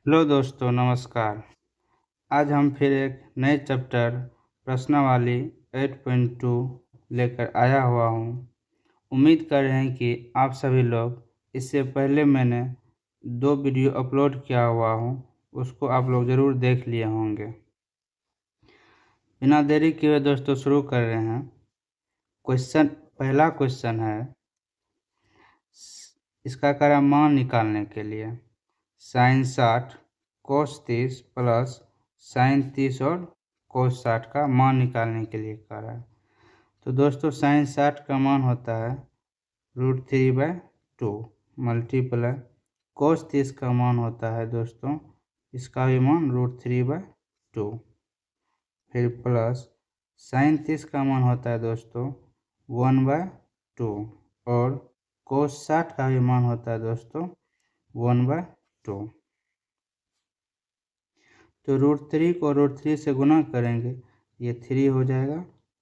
Hello दोस्तों, नमस्कार। आज हम फिर एक नए चैप्टर प्रश्नावली 8.2 लेकर आया हुआ हूँ। उम्मीद कर रहे हैं कि आप सभी लोग, इससे पहले मैंने 2 वीडियो अपलोड किया हुआ हूँ, उसको आप लोग ज़रूर देख लिए होंगे। बिना देरी किए दोस्तों शुरू कर रहे हैं। पहला क्वेश्चन है, इसका करें मान निकालने के लिए। sin 60 cos 30 प्लस sin 30 और cos 60 का मान निकालने के लिए कह रहा है। तो दोस्तों sin 60 का मान होता है √3/2 मल्टीप्लाई cos 30 का मान होता है दोस्तों, इसका भी मान √3/2, फिर प्लस sin 30 का मान होता है दोस्तों 1/2 और cos 60 का भी मान होता है दोस्तों 1/2। तो √3 को √3 से गुना करेंगे, ये 3 हो जाएगा।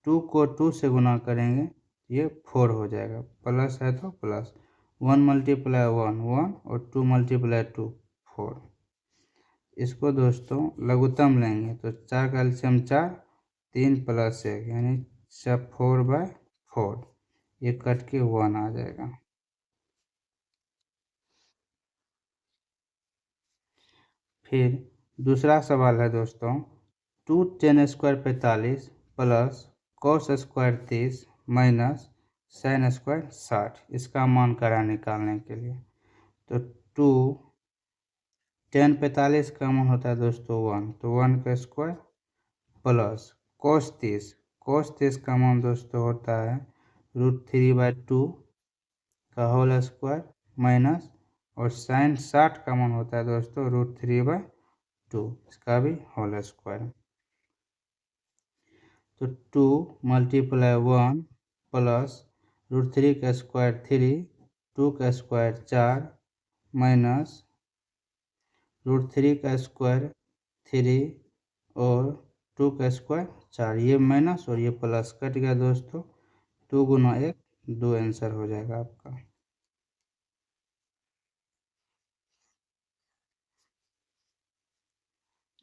2 को 2 से गुना करेंगे, ये 4 हो जाएगा। प्लस है तो प्लस 1 × 1 1 और 2 × 2 4। इसको दोस्तों लघुत्तम लेंगे तो 4 का एलसीएम 4, 3 + 1 यानी 4/4, ये कट के 1 आ जाएगा। फिर दूसरा सवाल है दोस्तों, 2 tan² 45 plus cos² 30 minus sin² 60, इसका मान करा निकालने के लिए। तो 2 tan 45 का मान होता है दोस्तों 1, तो 1 का स्क्वायर प्लस cos 30 का मान दोस्तों होता है √3/2 का होल स्क्वायर माइनस, और sin 60 का मान होता है दोस्तों √3/2, इसका भी होल स्क्वायर। तो 2 × 1 प्लस √3 का स्क्वायर 3, 2 का स्क्वायर 4 माइनस √3 का स्क्वायर 3 और 2 का स्क्वायर 4, ये माइनस और ये प्लस कट गया दोस्तों। 2 × 1 2 आंसर हो जाएगा आपका।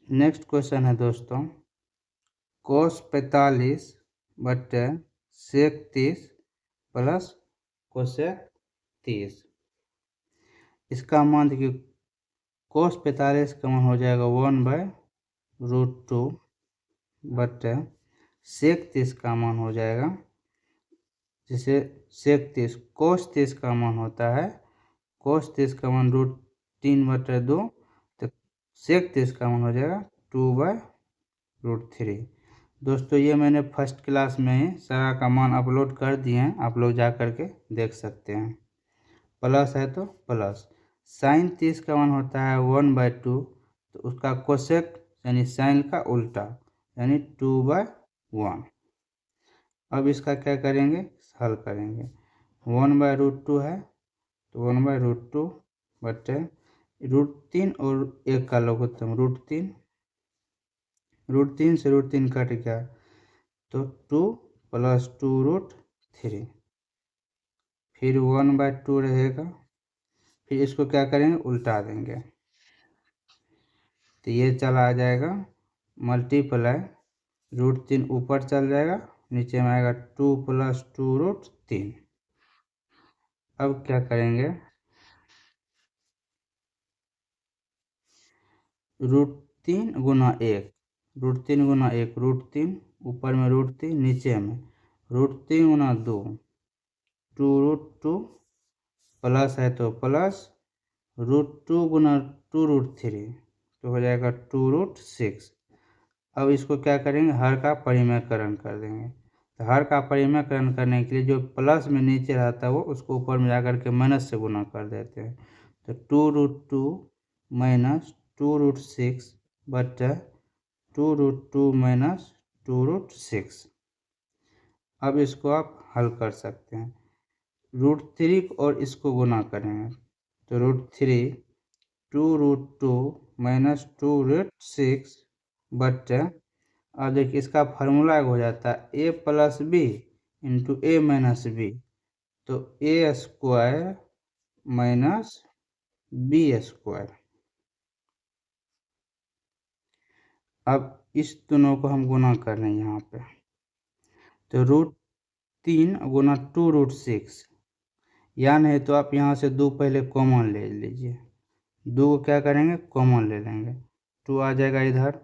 नेक्स्ट क्वेश्चन है दोस्तों, cos 45 बटे sec 30 प्लस cosec 30। इसका मान देखिए, cos 45 का मान हो जाएगा 1/√2 बटे sec 30 का मान हो जाएगा, जैसे sec 30 cos 30 का मान होता है, cos 30 का मान √3/2, तो sec 30 का मान हो जाएगा 2/√3। दोस्तों ये मैंने फर्स्ट क्लास में ही सारा का मान अपलोड कर दिए हैं, आप लोग जा कर के देख सकते हैं। प्लस है तो प्लस sin 30 का मान होता है 1/2, तो उसका कोसेक यानी साइन का उल्टा यानी 2/1। अब इसका क्या करेंगे, हल करेंगे। 1/√2 है तो 1/√2 बटे √3 और 1 का लघुत्तम √3, √3 से √3 कट गया तो 2 + 2√3, फिर 1/2 रहेगा। फिर इसको क्या करेंगे, उल्टा देंगे, तो ये चला आ जाएगा मल्टीप्लाई √3 ऊपर चल जाएगा, नीचे में आएगा 2 + 2√3। अब क्या करेंगे, √3 × 1, √3 × 1 √3, ऊपर में √3, नीचे में √3 × 2 2√2, प्लस है तो प्लस √2 × 2√3, तो हो जाएगा 2√6। अब इसको क्या करेंगे, हर का परिमेयकरण कर देंगे। तो हर का परिमेयकरण करने के लिए जो प्लस में नीचे रहता है वो उसको ऊपर में जाकर के माइनस से गुना कर देते हैं। तो 2√2 माइनस 2√6 बटे 2√2 माइनस 2√6। अब इसको आप हल कर सकते हैं। √3 और इसको गुना करेंगे तो √3 2√2 माइनस 2√6 बटे, अब देखिए इसका फार्मूला हो जाता है a + b × a - b, तो a² - b²। अब इस दोनों को हम गुना कर रहे हैं यहाँ पे, तो √3 गुना 2√6, या नहीं तो आप यहाँ से 2 पहले कॉमन ले लीजिए। 2 को क्या करेंगे, कॉमन ले लेंगे, 2 आ जाएगा इधर,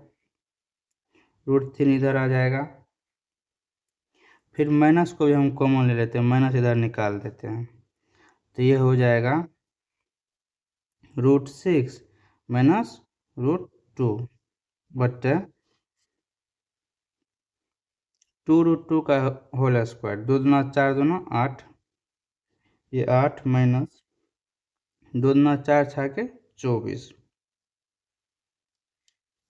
√3 इधर आ जाएगा। फिर माइनस को भी हम कॉमन ले लेते हैं, माइनस इधर निकाल देते हैं, तो ये हो जाएगा √6 माइनस √2 बटे 2√2 का होल स्क्वायर, 2 दूना 4 दूना 8, ये 8 माइनस 2 दूना 4 छः के 24,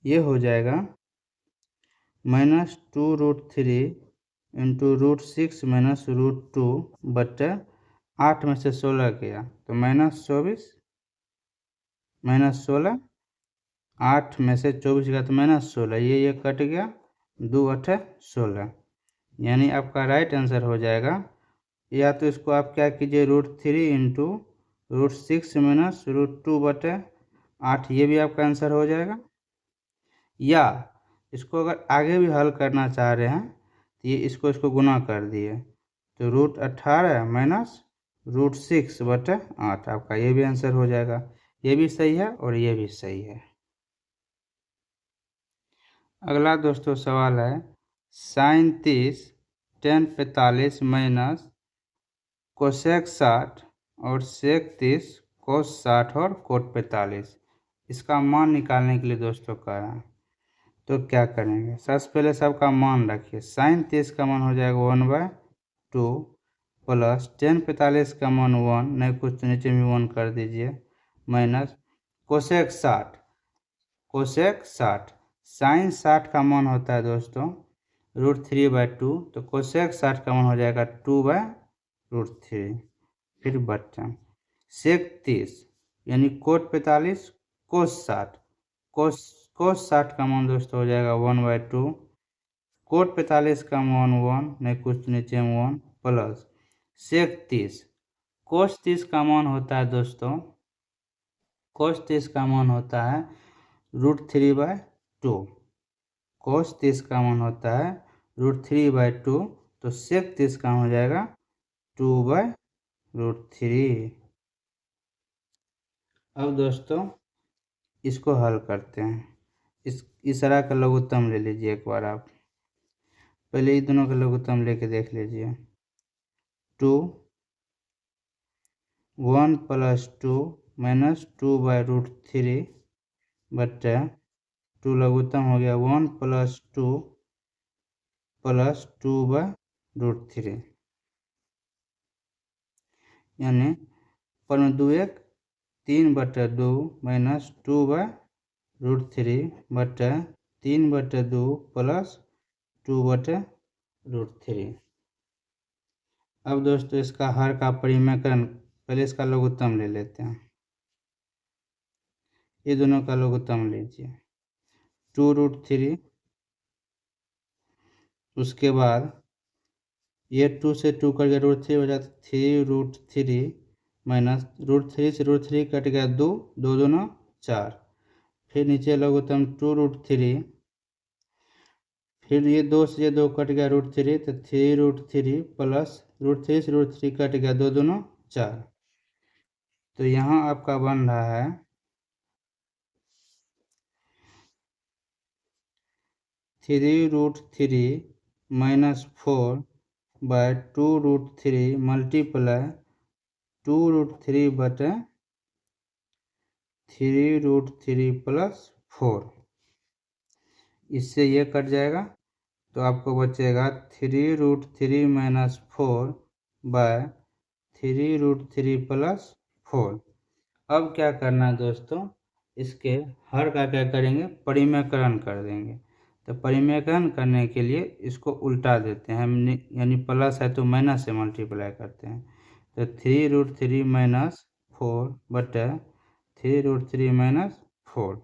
ये हो जाएगा -2√3 इंटू √6 माइनस √2 बटे 8 में से 16 गया तो -24 -16, 8 में से 24 गया तो -16, ये कट गया, 2 8 16, यानी आपका राइट आंसर हो जाएगा। या तो इसको आप क्या कीजिए, √3 इंटू √6 माइनस √2 बटे 8, ये भी आपका आंसर हो जाएगा। या इसको अगर आगे भी हल करना चाह रहे हैं तो ये इसको गुना कर दिए, तो √18 माइनस √6 बटे 8, आपका ये भी आंसर हो जाएगा। ये भी सही है और ये भी सही है। अगला दोस्तों सवाल है sin 30 tan 45 माइनस कोसेक 60 और सेक 30 कोस 60 और कोट 45, इसका मान निकालने के लिए दोस्तों कह रहा है। तो क्या करेंगे, सबसे पहले सबका मान रखिए। sin 30 का मान हो जाएगा 1/2 प्लस tan 45 का मान 1, नहीं कुछ तो नीचे में 1 कर दीजिए, माइनस कोसेक 60, कोसेक 60, sin 60 का मान होता है दोस्तों √3/2, तो कोसेक 60 का मान हो जाएगा 2/√3, फिर बच्चा सेक 30 यानी कोट 45 कोस 60, कोस 60 का मान दोस्तों हो जाएगा 1/2, कोट 45 का मान 1, नहीं कुछ नीचे में 1, प्लस सेक 30, कोस 30 का मान होता है दोस्तों, कोस 30 का मान होता है √3/2, कोस 30 का मान होता है √3/2, तो सेक 30 का हो जाएगा 2/√3। अब दोस्तों इसको हल करते हैं। इस तरह का लघुत्तम ले लीजिए एक बार आप, पहले इन दोनों का लघुत्तम लेके देख लीजिए। 2 1 + 2 माइनस 2/√3 बटे 2 लघुत्तम हो गया 1 + 2 + 2/√3, यानी पर में 2 1 3/2 माइनस 2/√3 बटे 3/2 प्लस 2/√3। अब दोस्तों इसका हर का परिमेयकरण, पहले इसका लघुत्तम ले लेते हैं, ये दोनों का लघुत्तम लीजिए 2√3, उसके बाद ये 2 से 2 कट गया, √3 हो जाता 3√3 माइनस √3 से √3 कट गया 2, 2 दूना 4, फिर नीचे लघुत्तम 2√3, फिर ये 2 से 2 कट गया √3, तो 3√3 प्लस √3 से √3 कट गया 2 दूना 4, तो यहाँ आपका बन रहा है 3√3 माइनस 4/2√3 मल्टीप्लाई 2√3 बटे 3√3 प्लस 4, इससे ये कट जाएगा तो आपको बचेगा 3√3 माइनस 4/3√3 प्लस 4। अब क्या करना है दोस्तों, इसके हर का क्या करेंगे, परिमेयकरण कर देंगे। तो परिमेयकरण करने के लिए इसको उल्टा देते हैं, यानी प्लस है तो माइनस से मल्टीप्लाई करते हैं, तो 3√3 माइनस 4 बटे 3√3 माइनस 4।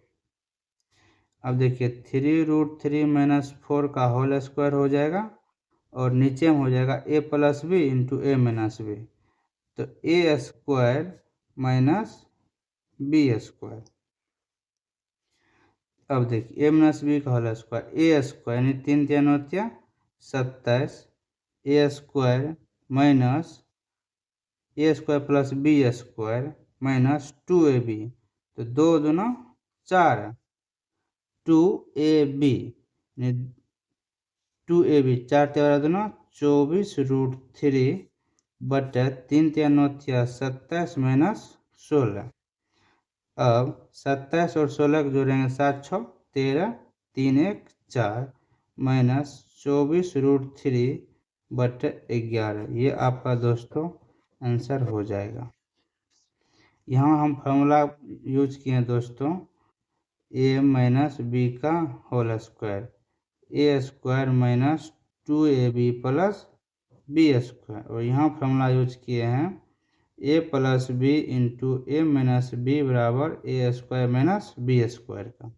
अब देखिए 3√3 माइनस 4 का होल स्क्वायर हो जाएगा और नीचे में हो जाएगा a + b into a - b, तो a square minus b square. अब देखिए ए माइनस बी का होल स्क्वायर, ए स्क्वायर यानी 3 3 होती 27, a square minus a square plus b square minus 2ab, तो 2 दूना 4, 2ab 2ab 4 तेरह दूना 24√3 बटे 3 3 9 27 माइनस 16। अब 27 और 16 को जोड़ेंगे 7 6 13 3 1 4 माइनस 24√3 बटे 11। ये आपका दोस्तों आंसर हो जाएगा। यहाँ हम फार्मूला यूज किए हैं दोस्तों ए माइनस बी का whole square, a square minus 2ab plus b square, और यहाँ फार्मूला यूज किए हैं a plus b into a minus b बराबर a square minus b square का।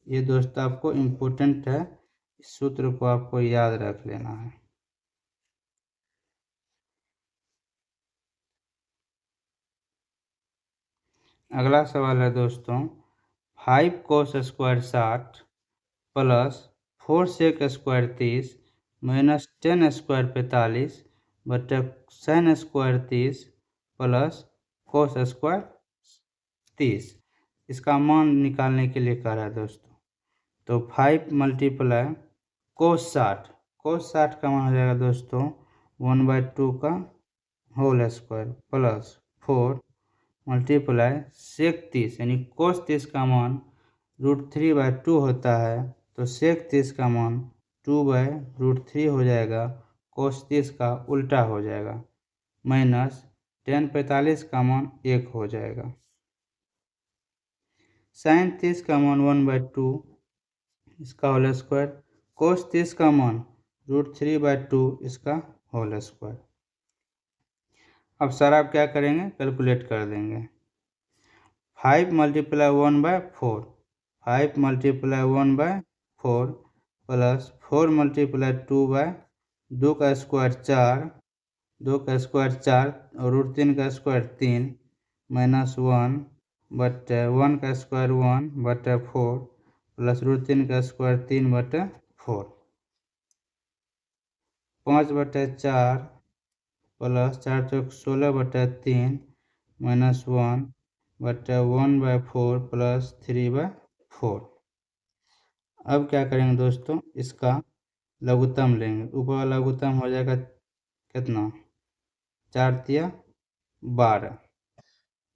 ये दोस्तों आपको इम्पोर्टेंट है, इस सूत्र को आपको याद रख लेना है। अगला सवाल है दोस्तों 5 cos square 60 plus 4 sec square 30 minus 10 square 45 बटे sine square 30 plus cos square 30, इसका मान निकालने के लिए कह रहा है दोस्तों। तो 5 मल्टीप्लाई कोस 60, कोस 60 का मान हो जाएगा दोस्तों 1/2 का होल स्क्वायर प्लस 4 मल्टीप्लाई सेक 30 यानी कोस 30 का मान √3/2 होता है, तो सेक 30 का मान 2/√3 हो जाएगा, कोस 30 का उल्टा हो जाएगा, माइनस tan 45 का मान 1 हो जाएगा। साइन 30 का मान 1/2 इसका होल स्क्वायर, कोस 30 का मान √3/2 इसका होल स्क्वायर। अब सर आप क्या करेंगे, कैलकुलेट कर देंगे। 5 मल्टीप्लाई 1/4, 5 मल्टीप्लाई 1/4 प्लस 4 मल्टीप्लाई 2 का स्क्वायर 4, 2 का स्क्वायर 4 और √3 का स्क्वायर 3 माइनस 1 बटे 1 का स्क्वायर 1 बटे 4 प्लस √3 का स्क्वायर 3 बटे 4, 5 बटे 4 प्लस 4 चौक 16 बटे 3 माइनस 1 बटे 1/4 प्लस 3/4। अब क्या करेंगे दोस्तों, इसका लघुत्तम लेंगे, ऊपर वाला लघुत्तम हो जाएगा कितना 4 तिया 12,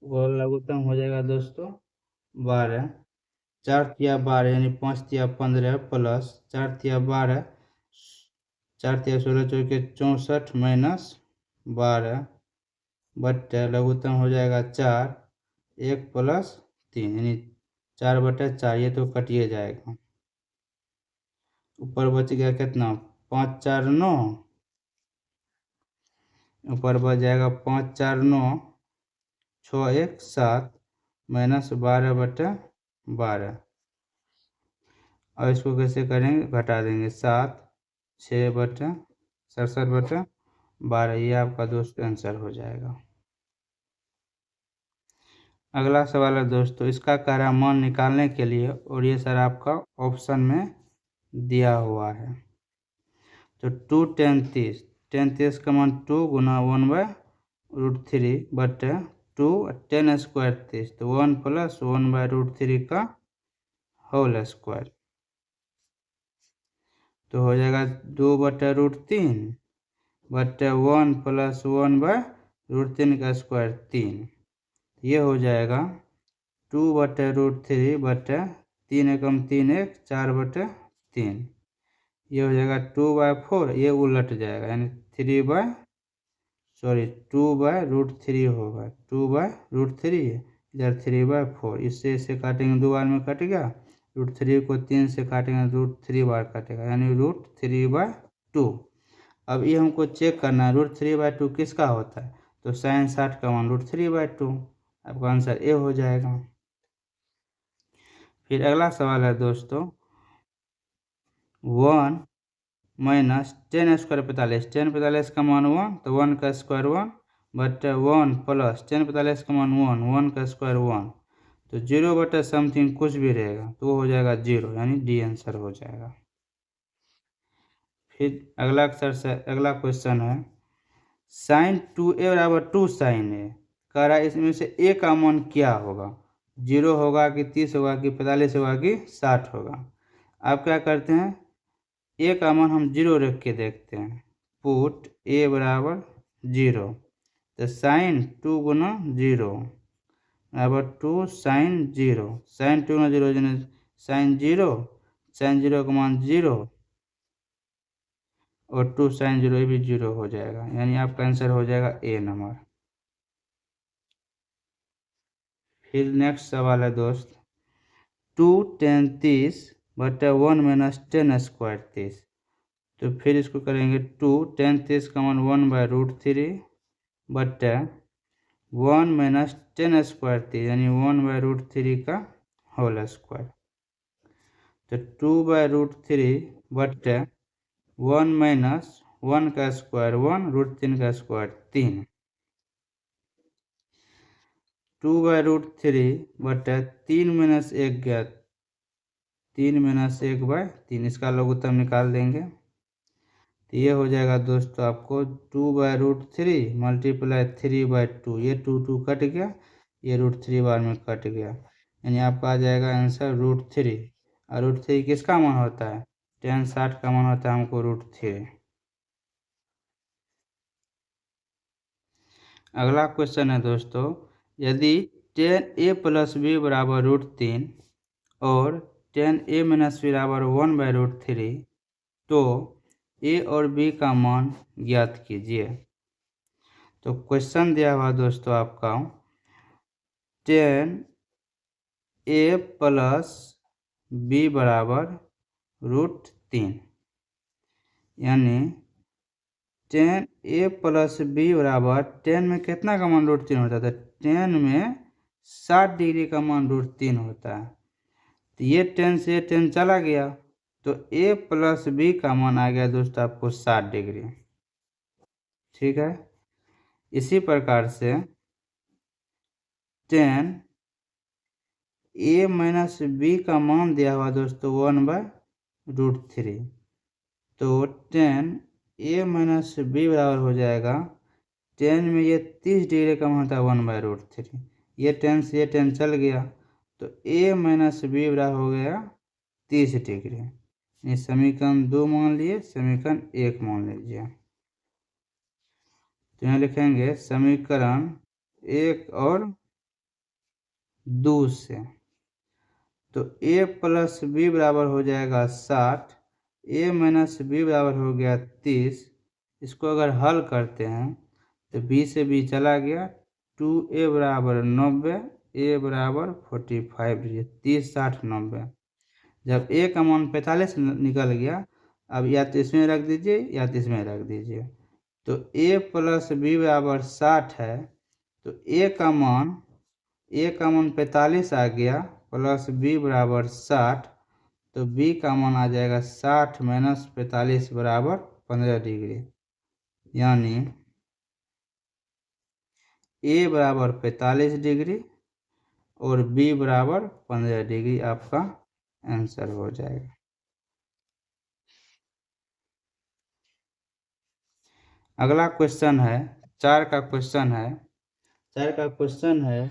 वो लघुत्तम हो जाएगा दोस्तों 12, 4 तिया 12 यानी 5 तिया 15 प्लस 4 तिया 12, 4 तिया 16 चौके 64 माइनस 12 बटे लघुत्तम हो जाएगा 4 1 प्लस 3 यानी 4/4, ये तो कटिए जाएगा। ऊपर बच गया कितना 5 4 9, ऊपर बच जाएगा 5 4 9 6 1 7 माइनस 12/12। और इसको कैसे करेंगे, घटा देंगे 7 6/67/12, ये आपका दोस्तों आंसर हो जाएगा। अगला सवाल है दोस्तों, इसका कह रहा मान निकालने के लिए, और ये सर आपका ऑप्शन में दिया हुआ है। तो 2 tan 30 का मान 2 गुना 1/√3 बटे 2 tan स्क्वायर 30, तो 1 प्लस 1/√3 का होल स्क्वायर, तो हो जाएगा 2/√3 बटे 1 प्लस 1/√3 का स्क्वायर 3, ये हो जाएगा 2/√3 बटे 3 एकम 3 1 4/3, ये हो जाएगा 2/4, ये उलट जाएगा यानी 2/√3 होगा, 2/√3 इधर 3/4, इससे इसे काटेंगे 2 बार में कट गया, √3 को 3 से काटेंगे √3 बार कटेगा यानी √3/2। अब ये हमको चेक करना है √3/2 किसका होता है, तो साइन 60 का मान √3/2, आपका आंसर ए हो जाएगा। फिर अगला सवाल है दोस्तों 1 माइनस 10 स्क्वायर 45, 10 45 का मान 1, तो 1 का स्क्वायर 1 बटे 1 प्लस 10 45 का मान 1, 1 का स्क्वायर 1, तो 0/समथिंग कुछ भी रहेगा तो वो हो जाएगा 0, यानी डी आंसर हो जाएगा। फिर अगला क्वेश्चन है साइन 2a बराबर 2 साइन ए। कह रहा है इसमें से ए का मान क्या होगा, 0 होगा कि 30 होगा कि 45 होगा कि 60 होगा। आप क्या करते हैं, ए का मान हम 0 रख के देखते हैं। पुट ए बराबर 0, तो साइन 2 गुना 0 बराबर 2 साइन 0। साइन 2 गुना 0 साइन 0, साइन 0 का मान 0 और 2 साइन 0 भी 0 हो जाएगा, यानी आपका आंसर हो जाएगा ए नंबर। फिर नेक्स्ट सवाल है दोस्त, 2 10 30 बटा 1 माइनस 10 स्क्वायर 30। तो फिर इसको करेंगे 2 10 30 का मान 1/√3 बटा 1 माइनस 10 स्क्वायर 30, यानी 1/√3 का होल स्क्वायर। तो 2/√3 बटा 1 माइनस 1 का स्क्वायर 1, √3 का स्क्वायर 3। 2/√3 बटा 3 माइनस 1 गया 3 माइनस 1/3, इसका लघुत्तम निकाल देंगे तो ये हो जाएगा दोस्तों आपको 2/√3 मल्टीप्लाई 3/2, ये 2 कट गया, ये √3 बार में कट गया, यानी आपका आ जाएगा आंसर √3। और √3 किसका मान होता है, tan 60 का मान होता है हमको √3। अगला क्वेश्चन है दोस्तों, यदि tan a प्लस b बराबर √3 और tan a माइनस b बराबर 1/√3, तो a और b का मान ज्ञात कीजिए। तो क्वेश्चन दिया हुआ दोस्तों आपका tan a प्लस b बराबर √3, यानी tan a प्लस b बराबर tan में कितना का मान √3 होता है, तो tan में 60 डिग्री का मान √3 होता है। तो ये tan से tan चला गया, तो a प्लस b का मान आ गया दोस्तों आपको 60 डिग्री। ठीक है, इसी प्रकार से tan a माइनस b का मान दिया हुआ दोस्तों 1/√3, तो tan a माइनस b बराबर हो जाएगा, tan में ये 30 डिग्री का मान होता है 1/√3, ये tan से ये tan चल गया, तो a माइनस b बराबर हो गया 30 डिग्री। ये समीकरण 2 मान लिए, समीकरण 1 मान लीजिए। तो यहाँ लिखेंगे समीकरण 1 और 2 से, तो a प्लस b बराबर हो जाएगा 60, a माइनस b बराबर हो गया 30। इसको अगर हल करते हैं तो b से b चला गया, 2a बराबर 90, a बराबर 45 डिग्री, 30 60 90। जब a का मान 45 निकल गया, अब या तो इसमें रख दीजिए या तो इसमें रख दीजिए। तो a प्लस b बराबर 60 है, तो a का मान 45 आ गया, प्लस b बराबर 60, तो b का मान आ जाएगा 60 माइनस 45 बराबर 15 डिग्री, यानी a बराबर 45 डिग्री और b बराबर 15 डिग्री आपका आंसर हो जाएगा। अगला क्वेश्चन है 4 का क्वेश्चन है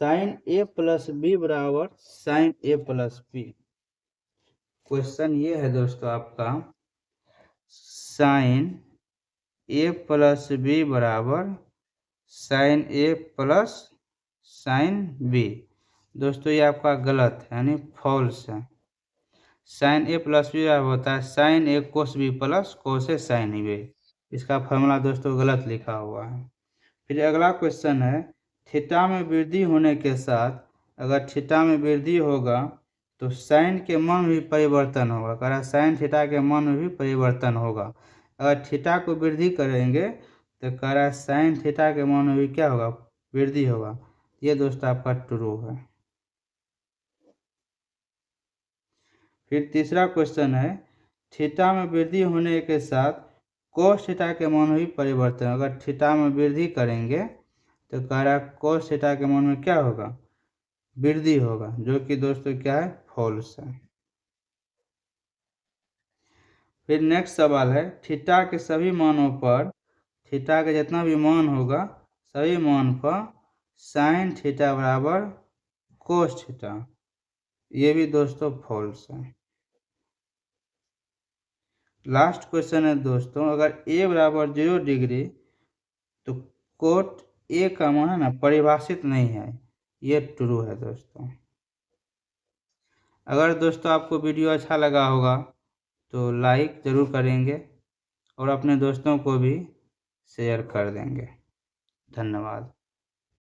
साइन a प्लस b बराबर sine a plus b। Question ये है दोस्तों आपका साइन a प्लस b बराबर sine a plus sine b। दोस्तों ये आपका गलत है, यानी फॉल्स है। साइन a प्लस b होता है sine a cos b plus cos a sine b। इसका फॉर्मूला दोस्तों गलत लिखा हुआ है। फिर अगला क्वेश्चन है थीटा में वृद्धि होने के साथ, अगर थीटा में वृद्धि होगा तो साइन के मान में भी परिवर्तन होगा। कह रहा साइन थीटा के मान में भी परिवर्तन होगा। अगर थीटा को वृद्धि करेंगे तो कह रहा साइन थीटा के मान में भी क्या होगा, वृद्धि होगा। ये दोस्तों आपका ट्रू है। फिर तीसरा क्वेश्चन है थीटा में वृद्धि होने के साथ कोस थीटा के मान में भी परिवर्तन। अगर थीटा में वृद्धि करेंगे तो कह रहा कोस थीटा के मान में क्या होगा, वृद्धि होगा, जो कि दोस्तों क्या है, फॉल्स है। फिर नेक्स्ट सवाल है, थीटा के सभी मानों पर, थीटा के जितना भी मान होगा सभी मान पर साइन थीटा बराबर कोस थीटा, ये भी दोस्तों फॉल्स है। लास्ट क्वेश्चन है दोस्तों, अगर a बराबर 0 डिग्री तो कोट a का मान है ना परिभाषित नहीं है, ये ट्रू है दोस्तों। अगर दोस्तों आपको वीडियो अच्छा लगा होगा तो लाइक ज़रूर करेंगे और अपने दोस्तों को भी शेयर कर देंगे। धन्यवाद।